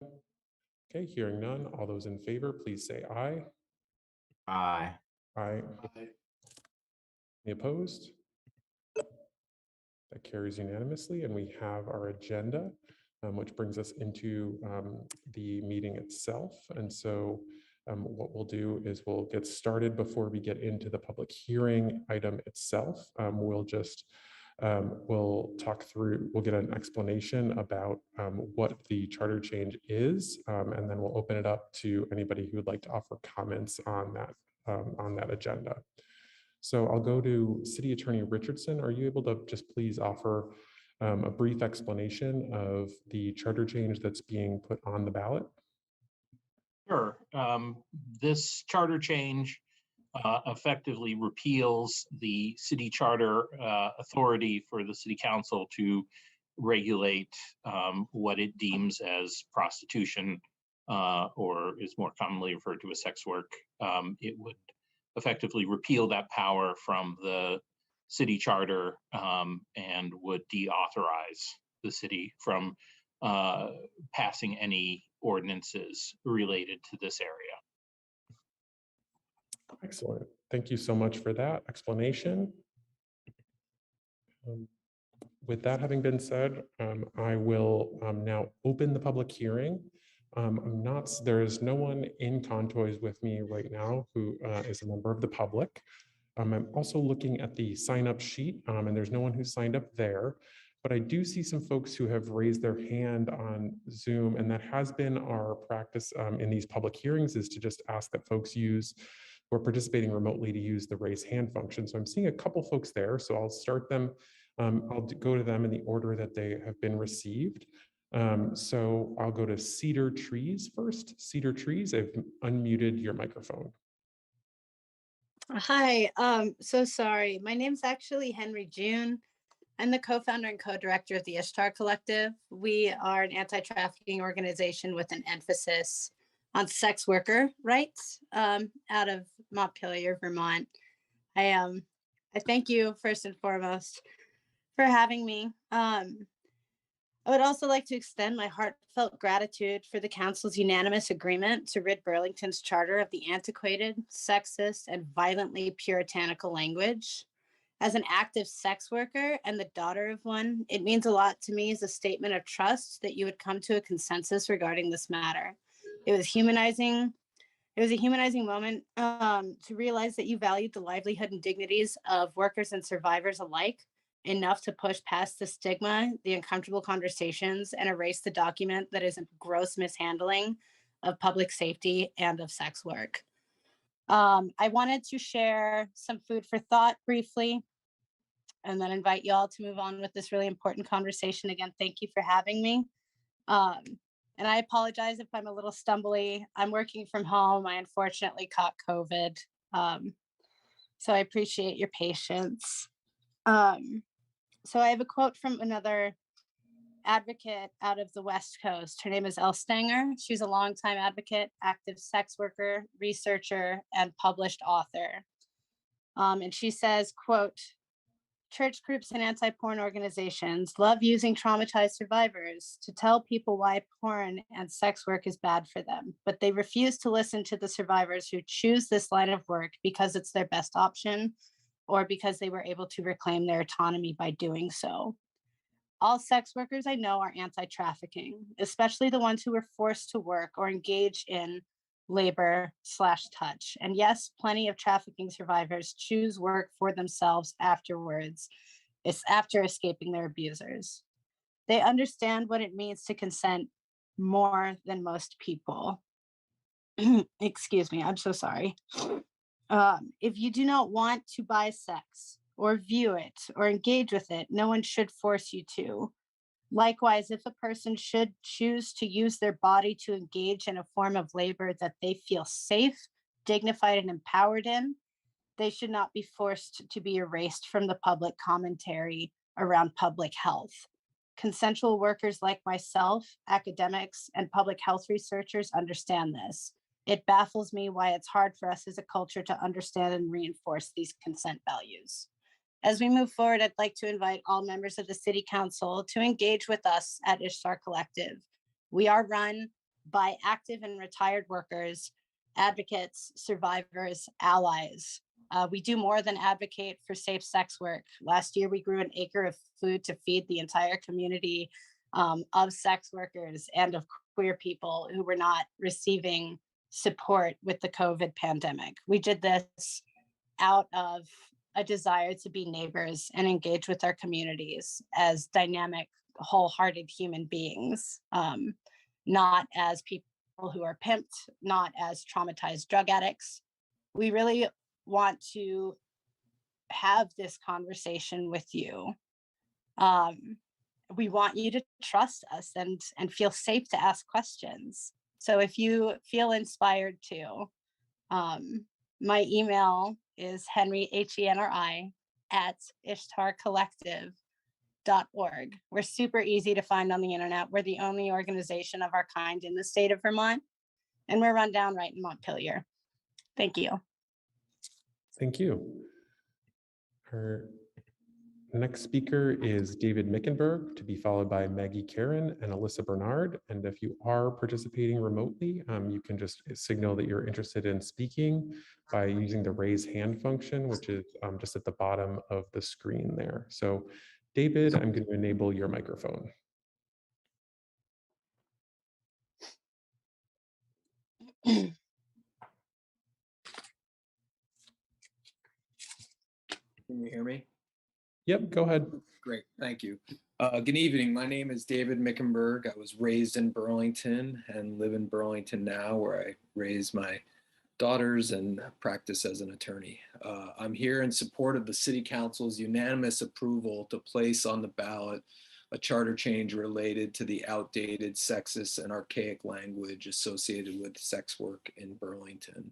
Okay, hearing none. All those in favor, please say aye. Aye. Aye. Any opposed? That carries unanimously, and we have our agenda, which brings us into the meeting itself. And so what we'll do is we'll get started before we get into the public hearing item itself. We'll talk through, we'll get an explanation about what the charter change is, and then we'll open it up to anybody who would like to offer comments on that agenda. So I'll go to City Attorney Richardson. Are you able to just please offer a brief explanation of the charter change that's being put on the ballot? Sure. This charter change effectively repeals the city charter authority for the city council to regulate what it deems as prostitution, or is more commonly referred to as sex work. It would effectively repeal that power from the city charter and would deauthorize the city from passing any ordinances related to this area. Excellent. Thank you so much for that explanation. With that having been said, I will now open the public hearing. There is no one in Contoys with me right now who is a member of the public. I'm also looking at the sign up sheet, and there's no one who signed up there, but I do see some folks who have raised their hand on Zoom, and that has been our practice in these public hearings, is to just ask that folks who are participating remotely to use the raise hand function. So I'm seeing a couple folks there, so I'll start them. I'll go to them in the order that they have been received. So I'll go to Cedar Trees first. Cedar Trees, I've unmuted your microphone. Hi, so sorry. My name's actually Henry June. I'm the co-founder and co-director of the Ishtar Collective. We are an anti-trafficking organization with an emphasis on sex worker rights out of Montpelier, Vermont. I thank you first and foremost for having me. I would also like to extend my heartfelt gratitude for the council's unanimous agreement to rid Burlington's charter of the antiquated, sexist, and violently puritanical language. As an active sex worker and the daughter of one, it means a lot to me as a statement of trust that you would come to a consensus regarding this matter. It was humanizing. It was a humanizing moment to realize that you valued the livelihood and dignities of workers and survivors alike enough to push past the stigma, the uncomfortable conversations, and erase the document that is a gross mishandling of public safety and of sex work. I wanted to share some food for thought briefly, and then invite you all to move on with this really important conversation. Again, thank you for having me. And I apologize if I'm a little stumbly. I'm working from home. I unfortunately caught COVID. So I appreciate your patience. So I have a quote from another advocate out of the West Coast. Her name is Elle Stanger. She's a longtime advocate, active sex worker, researcher, and published author. And she says, quote, "Church groups and anti-porn organizations love using traumatized survivors to tell people why porn and sex work is bad for them, but they refuse to listen to the survivors who choose this line of work because it's their best option or because they were able to reclaim their autonomy by doing so. All sex workers I know are anti-trafficking, especially the ones who were forced to work or engage in labor/touch. And yes, plenty of trafficking survivors choose work for themselves afterwards. It's after escaping their abusers. They understand what it means to consent more than most people." Excuse me, I'm so sorry. If you do not want to buy sex or view it or engage with it, no one should force you to. Likewise, if a person should choose to use their body to engage in a form of labor that they feel safe, dignified, and empowered in, they should not be forced to be erased from the public commentary around public health. Consensual workers like myself, academics, and public health researchers understand this. It baffles me why it's hard for us as a culture to understand and reinforce these consent values. As we move forward, I'd like to invite all members of the City Council to engage with us at Ishtar Collective. We are run by active and retired workers, advocates, survivors, allies. We do more than advocate for safe sex work. Last year, we grew an acre of food to feed the entire community of sex workers and of queer people who were not receiving support with the COVID pandemic. We did this out of a desire to be neighbors and engage with our communities as dynamic, wholehearted human beings, not as people who are pimped, not as traumatized drug addicts. We really want to have this conversation with you. We want you to trust us and feel safe to ask questions. So if you feel inspired to, my email is Henry, Henri, at ishtarcollective.org. We're super easy to find on the internet. We're the only organization of our kind in the state of Vermont, and we're run down right in Montpelier. Thank you. Thank you. Our next speaker is David Mickenberg, to be followed by Maggie Karen and Alyssa Bernard. And if you are participating remotely, you can just signal that you're interested in speaking by using the raise hand function, which is just at the bottom of the screen there. So David, I'm going to enable your microphone. Can you hear me? Yep, go ahead. Great, thank you. Good evening. My name is David Mickenberg. I was raised in Burlington and live in Burlington now, where I raise my daughters and practice as an attorney. I'm here in support of the City Council's unanimous approval to place on the ballot a charter change related to the outdated, sexist, and archaic language associated with sex work in Burlington.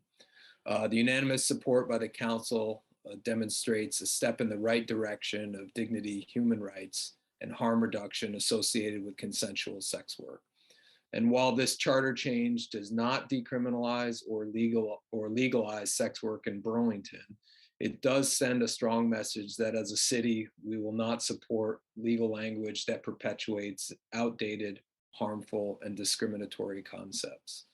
The unanimous support by the council demonstrates a step in the right direction of dignity, human rights, and harm reduction associated with consensual sex work. And while this charter change does not decriminalize or legalize sex work in Burlington, it does send a strong message that as a city, we will not support legal language that perpetuates outdated, harmful, and discriminatory concepts.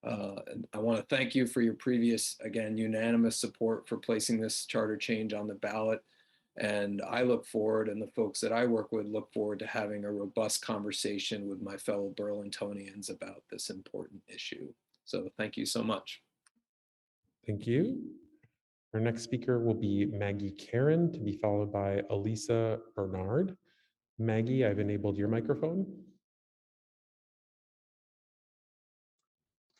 And I want to thank you for your previous, again, unanimous support for placing this charter change on the ballot. And I look forward, and the folks that I work with look forward to having a robust conversation with my fellow Burlingtonians about this important issue. So thank you so much. Thank you. Our next speaker will be Maggie Karen, to be followed by Alyssa Bernard. Maggie, I've enabled your microphone.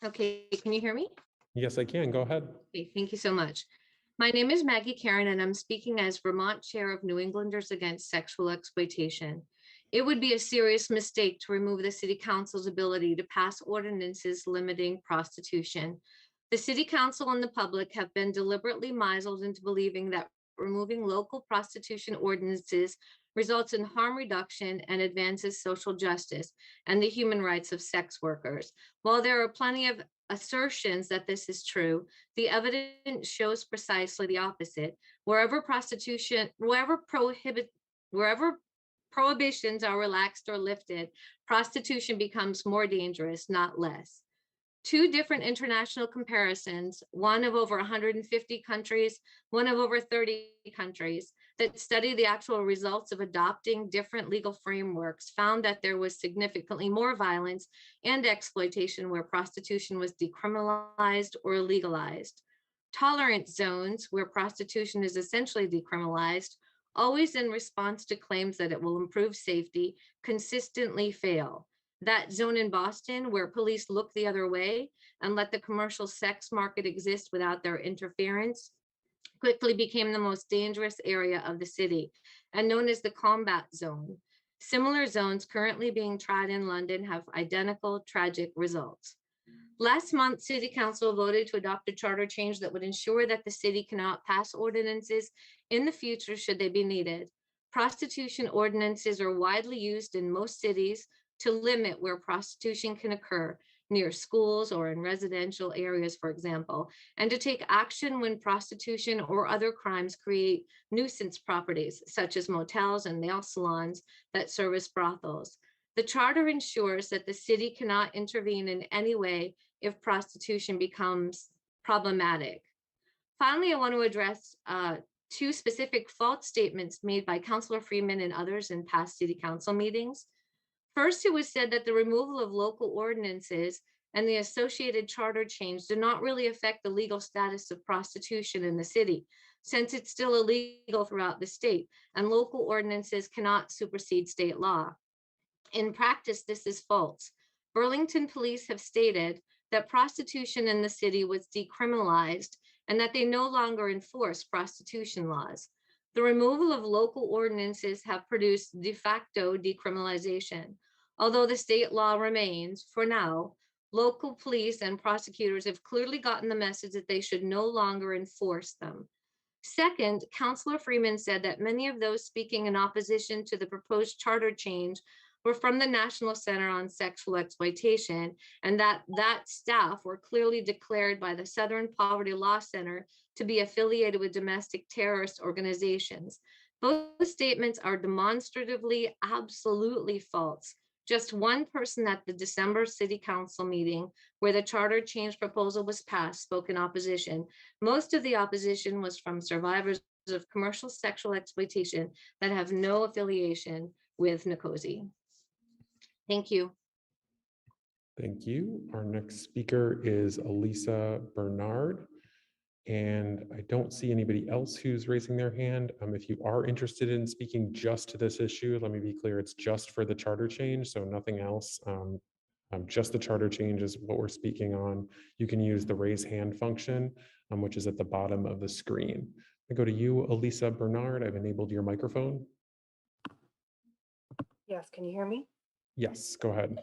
Okay, can you hear me? Yes, I can. Go ahead. Okay, thank you so much. My name is Maggie Karen, and I'm speaking as Vermont Chair of New Englanders Against Sexual Exploitation. It would be a serious mistake to remove the City Council's ability to pass ordinances limiting prostitution. The City Council and the public have been deliberately misled into believing that removing local prostitution ordinances results in harm reduction and advances social justice and the human rights of sex workers. While there are plenty of assertions that this is true, the evidence shows precisely the opposite. Wherever prohibitions are relaxed or lifted, prostitution becomes more dangerous, not less. Two different international comparisons, one of over 150 countries, one of over 30 countries, that study the actual results of adopting different legal frameworks, found that there was significantly more violence and exploitation where prostitution was decriminalized or legalized. Tolerance zones, where prostitution is essentially decriminalized, always in response to claims that it will improve safety, consistently fail. That zone in Boston, where police look the other way and let the commercial sex market exist without their interference, quickly became the most dangerous area of the city and known as the combat zone. Similar zones currently being tried in London have identical tragic results. Last month, City Council voted to adopt a charter change that would ensure that the city cannot pass ordinances in the future should they be needed. Prostitution ordinances are widely used in most cities to limit where prostitution can occur, near schools or in residential areas, for example, and to take action when prostitution or other crimes create nuisance properties, such as motels and nail salons that service brothels. The charter ensures that the city cannot intervene in any way if prostitution becomes problematic. Finally, I want to address two specific false statements made by Councilor Freeman and others in past city council meetings. First, it was said that the removal of local ordinances and the associated charter change did not really affect the legal status of prostitution in the city, since it's still illegal throughout the state, and local ordinances cannot supersede state law. In practice, this is false. Burlington police have stated that prostitution in the city was decriminalized and that they no longer enforce prostitution laws. The removal of local ordinances have produced de facto decriminalization. Although the state law remains, for now, local police and prosecutors have clearly gotten the message that they should no longer enforce them. Second, Councilor Freeman said that many of those speaking in opposition to the proposed charter change were from the National Center on Sexual Exploitation, and that staff were clearly declared by the Southern Poverty Law Center to be affiliated with domestic terrorist organizations. Both statements are demonstratively absolutely false. Just one person at the December City Council meeting where the charter change proposal was passed spoke in opposition. Most of the opposition was from survivors of commercial sexual exploitation that have no affiliation with NCOSE. Thank you. Thank you. Our next speaker is Elisa Bernard. And I don't see anybody else who's raising their hand. If you are interested in speaking just to this issue, let me be clear, it's just for the charter change, so nothing else. Just the charter change is what we're speaking on. You can use the raise hand function, which is at the bottom of the screen. I go to you, Elisa Bernard. I've enabled your microphone. Yes, can you hear me? Yes, go ahead.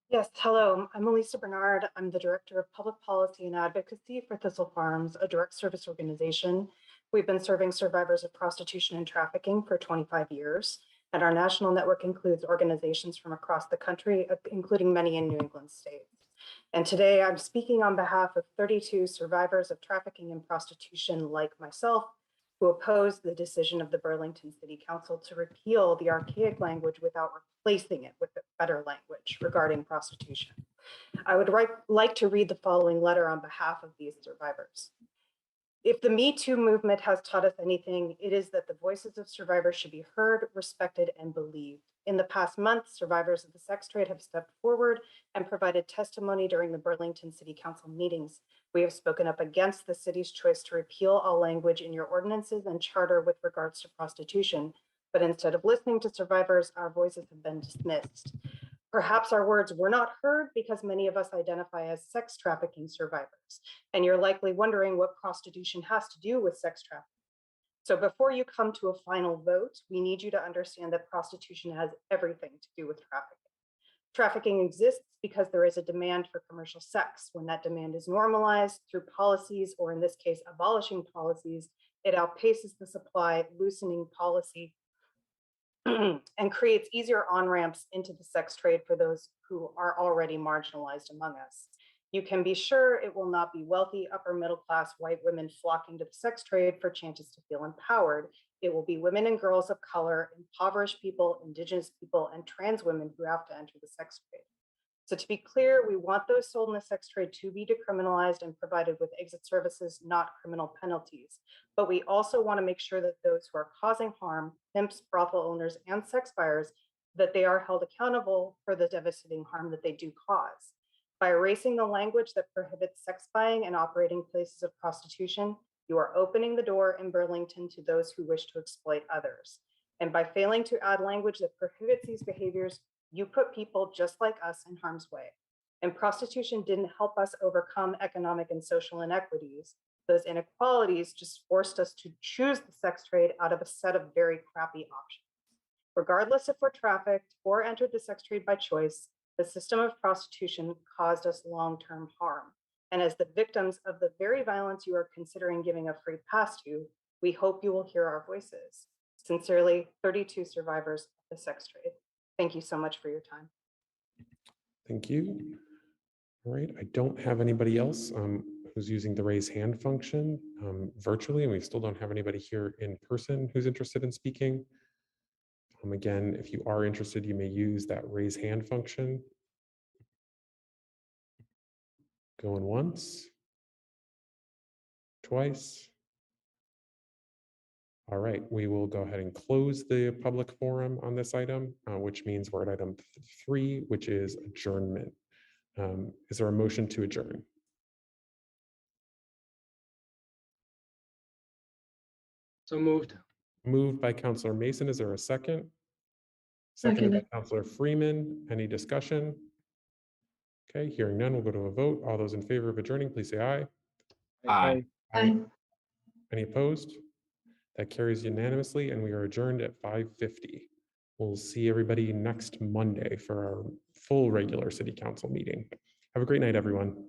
Yes, hello, I'm Elisa Bernard. I'm the Director of Public Policy and Advocacy for Thistle Farms, a direct service organization. We've been serving survivors of prostitution and trafficking for 25 years, and our national network includes organizations from across the country, including many in New England states. And today I'm speaking on behalf of 32 survivors of trafficking and prostitution like myself, who opposed the decision of the Burlington City Council to repeal the archaic language without replacing it with a better language regarding prostitution. I would like to read the following letter on behalf of these survivors. If the Me Too movement has taught us anything, it is that the voices of survivors should be heard, respected, and believed. In the past month, survivors of the sex trade have stepped forward and provided testimony during the Burlington City Council meetings. We have spoken up against the city's choice to repeal all language in your ordinances and charter with regards to prostitution, but instead of listening to survivors, our voices have been dismissed. Perhaps our words were not heard because many of us identify as sex trafficking survivors, and you're likely wondering what prostitution has to do with sex trafficking. So before you come to a final vote, we need you to understand that prostitution has everything to do with trafficking. Trafficking exists because there is a demand for commercial sex. When that demand is normalized through policies, or in this case, abolishing policies, it outpaces the supply, loosening policy, and creates easier on-ramps into the sex trade for those who are already marginalized among us. You can be sure it will not be wealthy, upper middle class white women flocking to the sex trade for chances to feel empowered. It will be women and girls of color, impoverished people, indigenous people, and trans women who have to enter the sex trade. So to be clear, we want those sold in the sex trade to be decriminalized and provided with exit services, not criminal penalties. But we also want to make sure that those who are causing harm, pimps, brothel owners, and sex buyers, that they are held accountable for the devastating harm that they do cause. By erasing the language that prohibits sex buying and operating places of prostitution, you are opening the door in Burlington to those who wish to exploit others. And by failing to add language that prohibits these behaviors, you put people just like us in harm's way. And prostitution didn't help us overcome economic and social inequities. Those inequalities just forced us to choose the sex trade out of a set of very crappy options. Regardless if we're trafficked or entered the sex trade by choice, the system of prostitution caused us long-term harm. And as the victims of the very violence you are considering giving a free pass to, we hope you will hear our voices. Sincerely, 32 survivors of the sex trade. Thank you so much for your time. Thank you. All right, I don't have anybody else who's using the raise hand function virtually, and we still don't have anybody here in person who's interested in speaking. Again, if you are interested, you may use that raise hand function. Going once, twice. All right, we will go ahead and close the public forum on this item, which means we're at item 3, which is adjournment. Is there a motion to adjourn? So moved. Moved by Counselor Mason. Is there a second? Seconded by Counselor Freeman. Any discussion? Okay, hearing none, we'll go to a vote. All those in favor of adjourning, please say aye. Aye. Any opposed? That carries unanimously, and we are adjourned at 5:50. We'll see everybody next Monday for our full regular city council meeting. Have a great night, everyone.